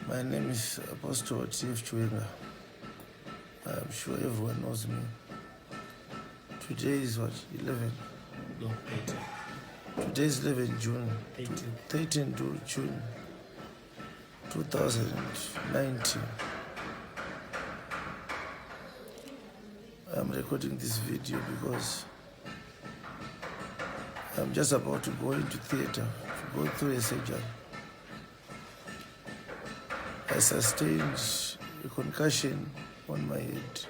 My name is Apostle T.F. Chiwenga. I'm sure everyone knows me. Today is what? 11? No, 18. Today is 11 June. 18. 13 to June 2019. I'm recording this video because I'm just about to go into theater to go through a surgery. I sustained a concussion on my head.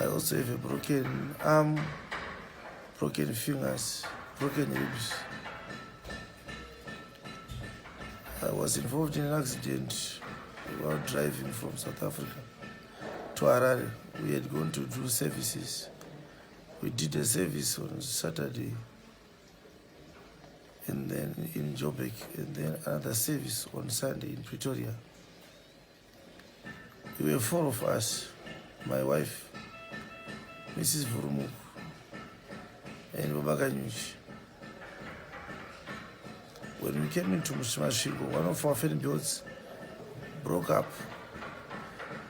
I also have a broken arm, broken fingers, broken ribs. I was involved in an accident while driving from South Africa to Harare. We had gone to do services. We did a service on Saturday, and then in Joburg, and then another service on Sunday in Pretoria. We were 4 of us, my wife, Mrs. Vurumuk, and Babakanyuchi. When we came into Mashingo, one of our fan builds broke up.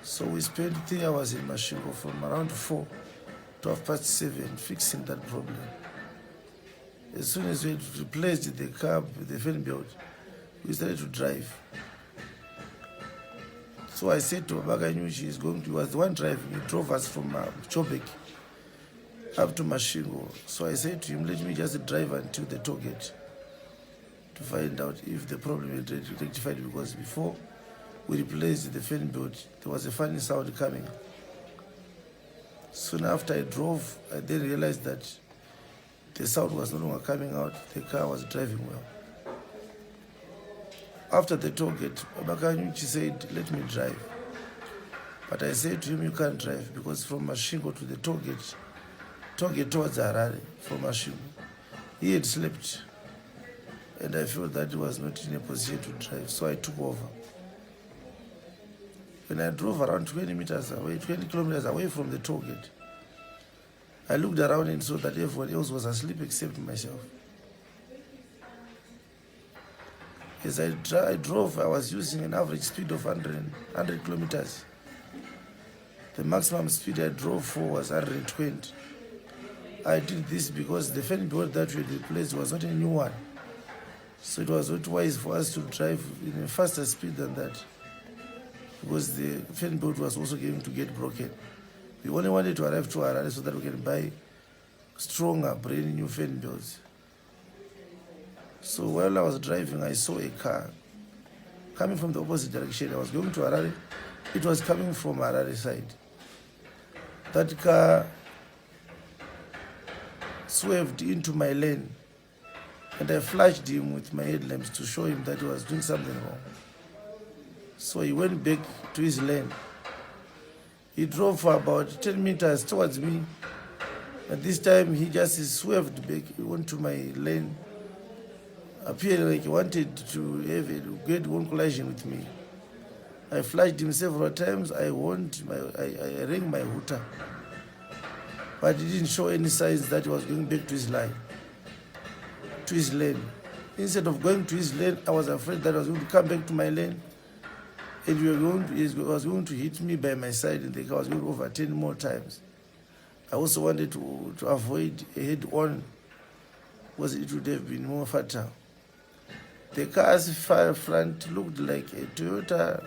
So we spent 3 hours in Mashingo from around 4 to 7:30 fixing that problem. As soon as we had replaced the cab with the fan build, we started to drive. So I said to Babakanyuchi, he was the one driving. He drove us from Joburg up to Mashingo. So I said to him, let me just drive until the toll gate to find out if the problem had rectified, because before we replaced the fan build, there was a funny sound coming. Soon after I drove, I then realized that the sound was no longer coming out. The car was driving well. After the toll gate, Babakanyuchi said, let me drive. But I said to him, you can't drive, because from Mashingo to the toll gate towards Harare, from Mashingo, he had slept. And I felt that he was not in a position to drive, so I took over. When I drove around 20 kilometers away from the toll gate, I looked around and saw that everyone else was asleep except myself. As I drove, I was using an average speed of 100 kilometers. The maximum speed I drove for was 120. I did this because the fan board that we had replaced was not a new one. So it was not wise for us to drive in a faster speed than that, because the fan board was also going to get broken. We only wanted to arrive to Harare so that we can buy stronger, brand new fan boards. So while I was driving, I saw a car coming from the opposite direction. I was going to Harare. It was coming from Harare side. That car swerved into my lane, and I flashed him with my headlamps to show him that he was doing something wrong. So he went back to his lane. He drove for about 10 meters towards me, and this time he just swerved back onto my lane, appearing like he wanted to have a great one collision with me. I flashed him several times. I rang my hooter, but he didn't show any signs that he was going back to his lane. Instead of going to his lane, I was afraid that I was going to come back to my lane, and he was going to hit me by my side, and the car was going to overturn more times. I also wanted to avoid a head-on, because it would have been more fatal. The car's front looked like a Toyota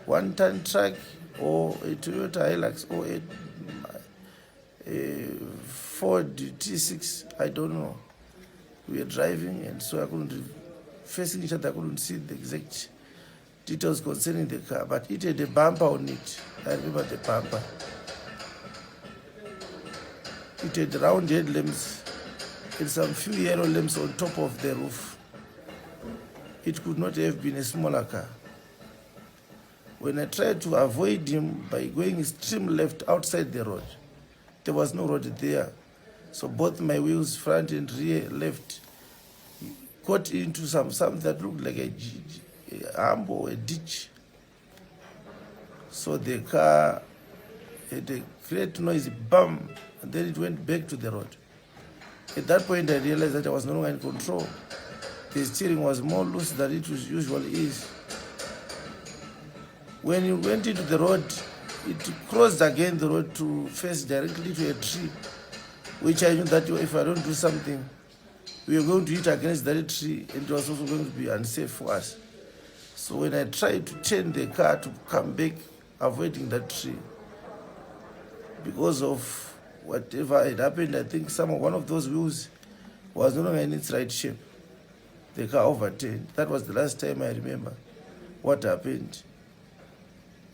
one-ton truck, or a Toyota Hilux, or a Ford T6. I don't know. We were driving, and so I couldn't, facing each other, I couldn't see the exact details concerning the car, but it had a bumper on it. I remember the bumper. It had round headlamps and some few yellow lamps on top of the roof. It could not have been a smaller car. When I tried to avoid him by going extreme left outside the road, there was no road there. So both my wheels, front and rear, left, got into something that looked like a hump or a ditch. So the car had a great noisy bam, and then it went back to the road. At that point, I realized that I was no longer in control. The steering was more loose than it usually is. When you went into the road, it crossed again the road to face directly to a tree, which I knew that if I don't do something, we were going to hit against that tree, and it was also going to be unsafe for us. So when I tried to turn the car to come back, avoiding that tree, because of whatever had happened, I think one of those wheels was no longer in its right shape. The car overturned. That was the last time I remember what happened.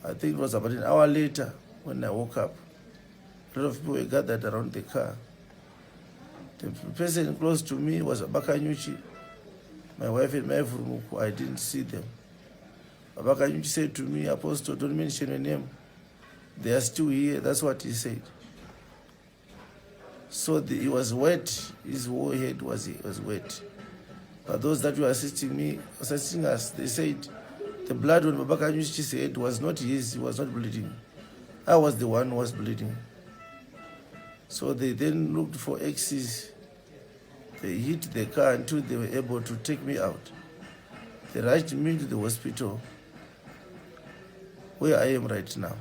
I think it was about an hour later when I woke up. A lot of people were gathered around the car. The person close to me was Abakanyuchi, my wife and my Furumuku. I didn't see them. Abakanyuchi said to me, Apostle, don't mention your name. They are still here. That's what he said. So he was wet. His whole head was wet. But those that were assisting us, they said the blood on Babakanyuchi's head was not his. He was not bleeding. I was the one who was bleeding. So they then looked for axes. They hit the car until they were able to take me out. They rushed me to the hospital where I am right now.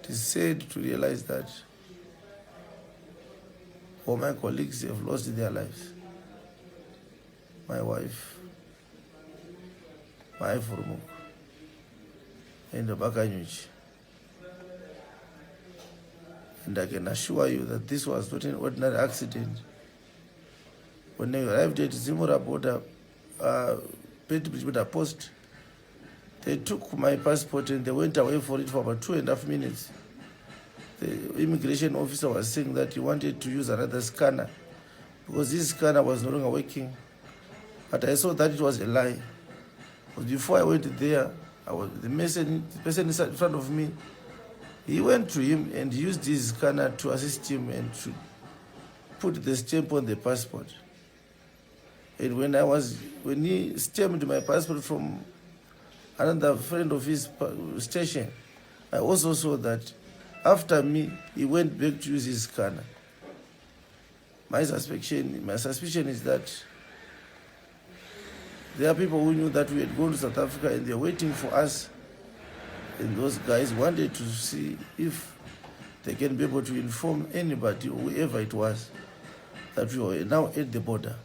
It is sad to realize that all my colleagues have lost their lives. My wife, my Furumuk, and the Bakanyuchi. And I can assure you that this was not an ordinary accident. When I arrived at Zimura border, border post, they took my passport and they went away for it for about 2.5 minutes. The immigration officer was saying that he wanted to use another scanner because this scanner was no longer working. But I saw that it was a lie. Because before I went there, the person in front of me, he went to him and used his scanner to assist him and to put the stamp on the passport. And when he stamped my passport from another friend of his station, I also saw that after me, he went back to use his scanner. My suspicion is that there are people who knew that we had gone to South Africa and they were waiting for us. And those guys wanted to see if they can be able to inform anybody, or whoever it was, that we were now at the border.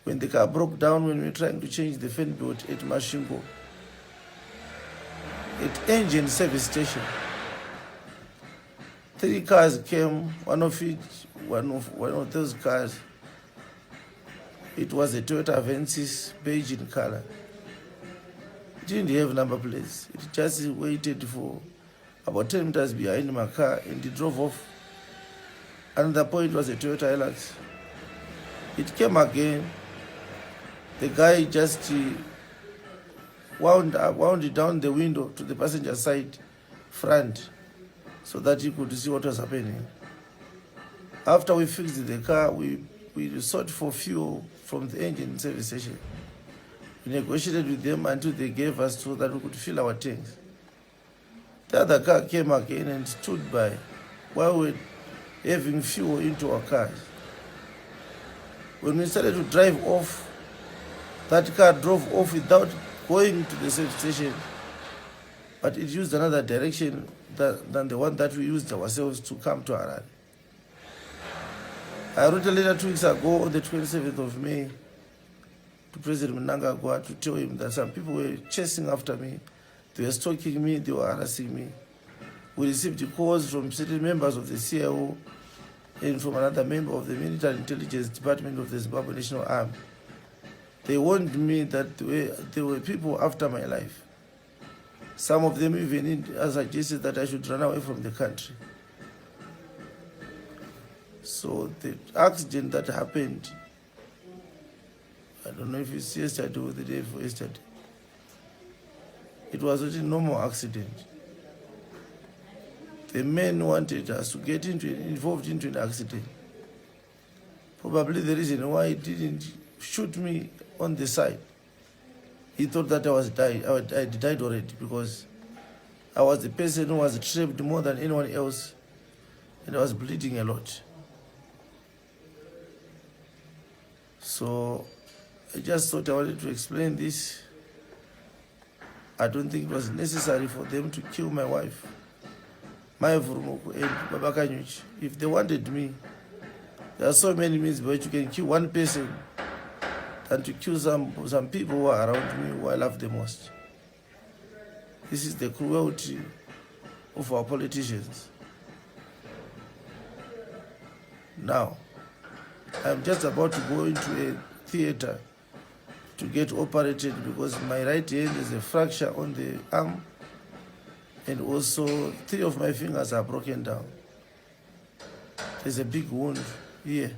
When the car broke down, when we were trying to change the fan belt at Mashingo, at Engine Service Station, 3 cars came, one of those cars, it was a Toyota Avensis beige in color. It didn't have number plates. It just waited for about 10 meters behind my car and it drove off. Another point was a Toyota Hilux. It came again. The guy just wound down the window to the passenger side front so that he could see what was happening. After we fixed the car, we sought for fuel from the engine service station. We negotiated with them until they gave us so that we could fill our tanks. The other car came again and stood by while we were having fuel into our cars. When we started to drive off, that car drove off without going to the service station, but it used another direction than the one that we used ourselves to come to Harare. I wrote a letter 2 weeks ago on the 27th of May to President Mnangagwa to tell him that some people were chasing after me, they were stalking me, they were harassing me. We received calls from certain members of the CIO and from another member of the Military Intelligence Department of the Zimbabwe National Army. They warned me that there were people after my life. Some of them even suggested that I should run away from the country. So the accident that happened, I don't know if it's yesterday or the day before yesterday, it was not a normal accident. The men wanted us to get involved into an accident. Probably the reason why he didn't shoot me on the side. He thought that I had died already because I was the person who was trapped more than anyone else and I was bleeding a lot. So I just thought I wanted to explain this I don't think it was necessary for them to kill my wife, my Vurumuku and Babakanyuch. If they wanted me, there are so many means by which you can kill one person than to kill some people who are around me who I love the most. This is the cruelty of our politicians. Now, I'm just about to go into a theater to get operated because my right hand is a fracture on the arm and also 3 of my fingers are broken down. There's a big wound here.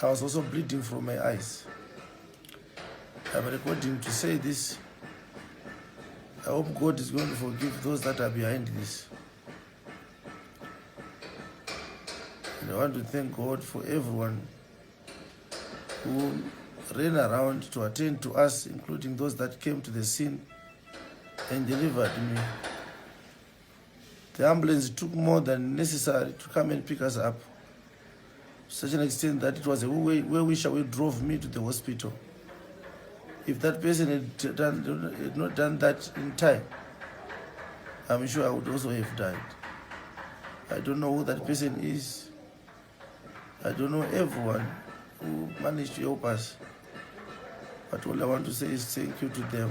I was also bleeding from my eyes. I'm recording to say this. I hope God is going to forgive those that are behind this. And I want to thank God for everyone who ran around to attend to us, including those that came to the scene and delivered me. The ambulance took more than necessary to come and pick us up, to such an extent that it was a we drove me to the hospital. If that person had not done that in time, I'm sure I would also have died. I don't know who that person is. I don't know everyone who managed to help us. But all I want to say is thank you to them.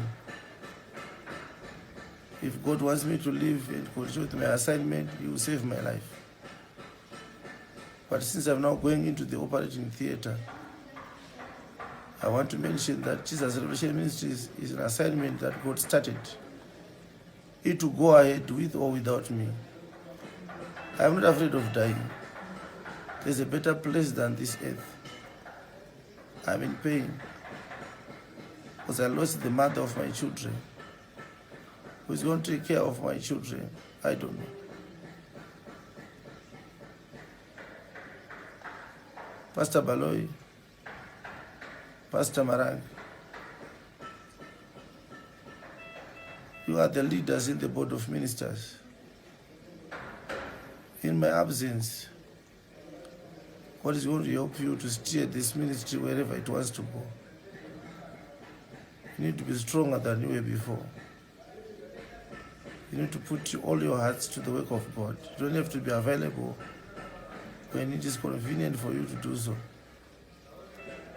If God wants me to live and continue with my assignment, He will save my life. But since I'm now going into the operating theater, I want to mention that Jesus Revelation Ministries is an assignment that God started. It will go ahead with or without me. I'm not afraid of dying. There's a better place than this earth. I'm in pain because I lost the mother of my children. Who's going to take care of my children? I don't know. Pastor Baloy, Pastor Marang, you are the leaders in the board of ministers. In my absence, God is going to help you to steer this ministry wherever it wants to go. You need to be stronger than you were before. You need to put all your hearts to the work of God. You don't have to be available when it is convenient for you to do so.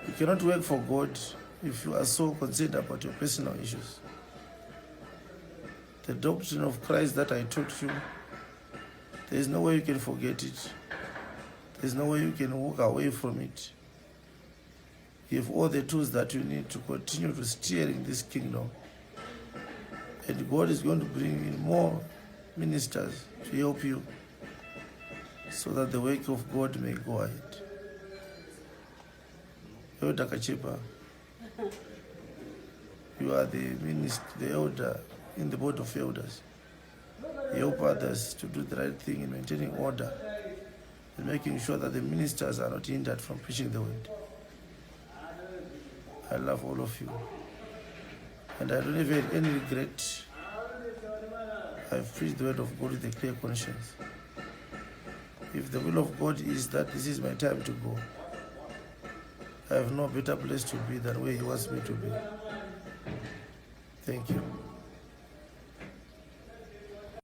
You cannot work for God if you are so concerned about your personal issues. The doctrine of Christ that I taught you, there is no way you can forget it. There is no way you can walk away from it. You have all the tools that you need to continue to steer in this kingdom. And God is going to bring in more ministers to help you so that the work of God may go ahead. Elder Kachipa, you are the minister, the elder in the board of elders. You help others to do the right thing in maintaining order and making sure that the ministers are not hindered from preaching the word. I love all of you. And I don't have any regret. I've preached the word of God with a clear conscience. If the will of God is that this is my time to go, I have no better place to be than where He wants me to be. Thank you.